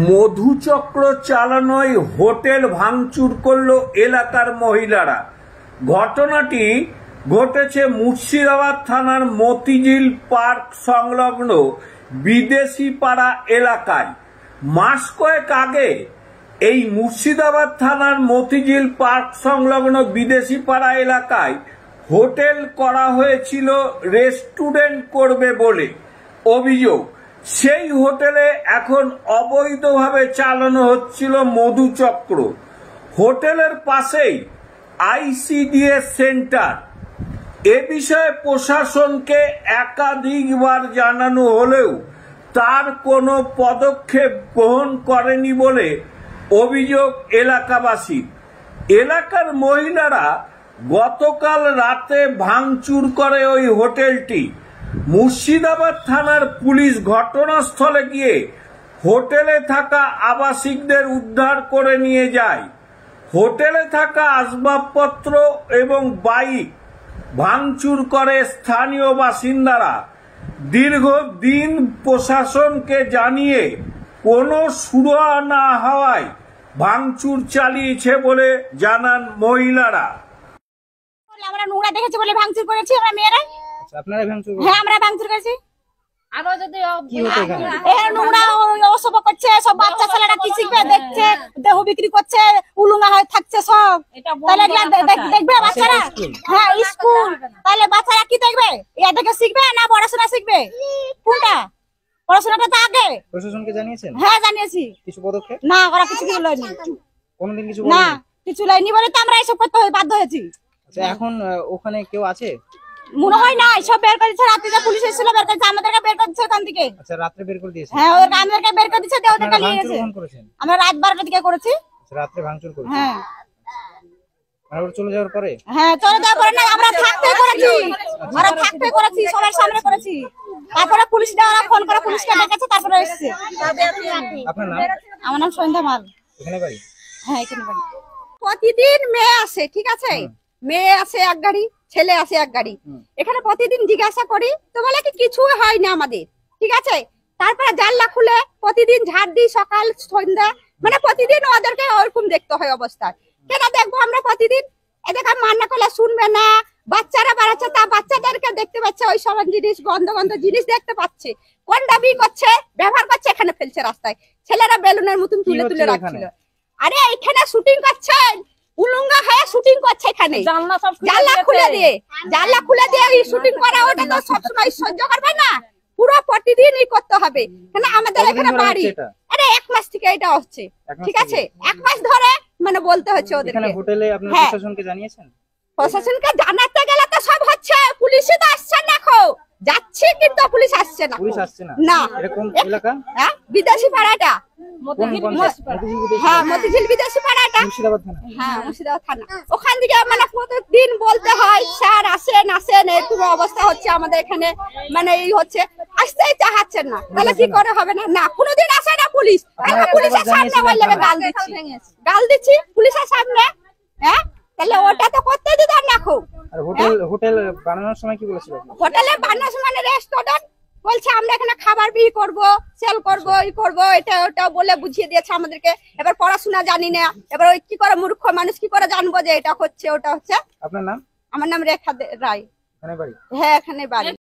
মধুচক্র চালানোয় হোটেল ভাঙচুর করল এলাকার মহিলারা। ঘটনাটি ঘটেছে মুর্শিদাবাদ থানার মতিঝিল পার্ক সংলগ্ন বিদেশি পাড়া এলাকায়। মাস কয়েক আগে এই মুর্শিদাবাদ থানার মতিঝিল পার্ক সংলগ্ন বিদেশি পাড়া এলাকায় হোটেল করা হয়েছিল রেস্টুরেন্ট করবে বলে অভিযোগ। সেই হোটেলে এখন অবৈধভাবে চালানো হচ্ছিল মধুচক্র। হোটেলের পাশেই আইসিডিএস সেন্টার। এ বিষয়ে প্রশাসনকে একাধিকবার জানানো হলেও তার কোনো পদক্ষেপ গ্রহণ করেনি বলে অভিযোগ এলাকাবাসী। এলাকার মহিলারা গতকাল রাতে ভাঙচুর করে ওই হোটেলটি। মুর্শিদাবাদ থানার পুলিশ ঘটনাস্থলে গিয়ে হোটেলে থাকা আবাসিকদের উদ্ধার করে নিয়ে যায়। হোটেলে থাকা আসবাবপত্র এবং বাইক ভাঙচুর করে স্থানীয় বাসিন্দারা। দীর্ঘদিন প্রশাসনকে জানিয়ে কোনো সুরাহা না হওয়ায় ভাঙচুর চালিয়েছে বলে জানান মহিলারা। আমরা নোংরা দেখেছি বলে ভাঙচুর করেছি আমরা মেয়েরা। আপনারা ভাঙচুর করেছেন? হ্যাঁ, আমরা ভাঙচুর করেছি। আরো যদি কি হতো এখানে? এই নোংরা অসভ্য করছে, সব বাচ্চা ছেলেরা কি শিখবে? দেখছে, দেহ বিক্রি করছে, উলুঙ্গা হয়ে থাকছে সব। তাহলে দেখবে বাচ্চারা? হ্যাঁ, স্কুল। তাহলে বাচ্চারা কি দেখবে? এটা দেখে শিখবে না পড়াশোনা শিখবে? কোনটা? পড়াশোনাটা তো আগে। প্রশাসনকে জানিয়েছেন? হ্যাঁ, জানিয়েছি। কিছু পদক্ষেপ? না, ওরা কিছু লয়নি। কোনদিন কিছু না, কিছু লয়নি বলে তো আমরা এসব করতে বাধ্য হয়েছি। আচ্ছা, এখন ওখানে কেউ আছে? মনে হয় না, সব বের করে দিচ্ছে। রাত্রিতে পুলিশ এসেছিল, বের করেছে, আমাদেরকে বের করে দিচ্ছে ওখান থেকে। আচ্ছা, রাত্রে বের করে দিয়েছে? হ্যাঁ, আমাদেরকে বের করে দিচ্ছে, ওদেরকে নিয়ে গেছে। আমরা রাত 12টার দিকে করেছি। আচ্ছা, রাত্রে ভাঙচুর করেছে? হ্যাঁ। আর ওরা চলে যাওয়ার পরে? হ্যাঁ, চলে যাওয়ার পরে না, আমরা থাকতে করেছি। আমরা থাকতে করেছি, সবার সামনে করেছি। তারপরে পুলিশ দেওয়া ফোন করে পুলিশকে ডেকেছে, তারপরে এসেছে। আপনার নাম? আমার নাম সন্ধ্যা মাল। এখানে বাড়ি? হ্যাঁ, এখানে বাড়ি। প্রতিদিন মেয়ে আসে, ঠিক আছে? মেয়ে আসে এক গাড়ি, ছেলে আসে এক গাড়ি। এখানে প্রতিদিন জিজ্ঞাসা করি তো বলে কি কিছু হয় না আমাদের, ঠিক আছে? তারপরে জানলা খুলে প্রতিদিন ঝাড় দিই সকাল সন্ধ্যা, মানে প্রতিদিন ওদেরকে ওরকম দেখতে হয় অবস্থা। কেন দেখবো আমরা প্রতিদিন? এদেরকে মান্না করলে শুনবে না। বাচ্চারা বাড়াচ্ছে, তা বাচ্চাদেরকে দেখতে পাচ্ছে, ওই সব জিনিস গন্ধ গন্ধ জিনিস দেখতে পাচ্ছে। কোন দাবি করছে, ব্যবহার করছে, এখানে ফেলছে রাস্তায়। ছেলেরা বেলুনের মতন তুলে তুলে রাখছিল। আরে এখানে শুটিং করছেন, উলুঙ্গা হয়ে শুটিং করছে এখানে। জানলা খুলে দিয়ে শুটিং করা, ওটা তো সবসময় সহ্য করবে না। পুরো প্রতিদিনই করতে হবে। কেন আমাদের এখানে বাড়ি, আরে 1 মাস থেকে এটা হচ্ছে, ঠিক আছে? 1 মাস ধরে মানে বলতে হচ্ছে ওদেরকে। এখানে হোটেলে আপনারা প্রশাসনকে জানিয়েছেন? প্রশাসনকে জানাতে গেলে তো সব হচ্ছে, পুলিশই তো আসছে না। যাচ্ছে কিন্তু পুলিশ আসছে না। পুলিশ আসছে না? না। এরকম এলাকা? হ্যাঁ, বিদেশি পাড়াটা। হ্যাঁ, মতিঝিল বিদেশি পাড়াটা। মুর্শিদাবাদ থানা? হ্যাঁ, মুর্শিদাবাদ থানা। ওখান থেকে মানে প্রতিদিন বলতে হয়, স্যার আসেন আসেন, এরকম অবস্থা হচ্ছে আমাদের এখানে। মানে এই হচ্ছে, আসতেই চাহাচ্ছেন না। তাহলে কি করে হবে? না না, কোনোদিন আসে না পুলিশ। পুলিশের সামনে বললে গাল দিচ্ছি পুলিশের সামনে। হ্যাঁ, তাহলে ওটা তো করতে দিতেন না। খুব আর হোটেল বানানোর সময় কি বলেছিল? হোটেলে বানানোর সময় রেস্টুরেন্ট বলছে আমরা এখানে খাবার বিক্রি করব, সেল করব, এই করব, এটা ওটা বলে বুঝিয়ে দিয়েছে আমাদেরকে। এবার পড়াশোনা জানি না, এবার ওই কি করে মূর্খ মানুষ কি করে জানবো যে এটা হচ্ছে ওটা হচ্ছে। আপনার নাম? আমার নাম রেখা রায়। এখানে বাড়ি? হ্যাঁ, এখানে বাড়ি।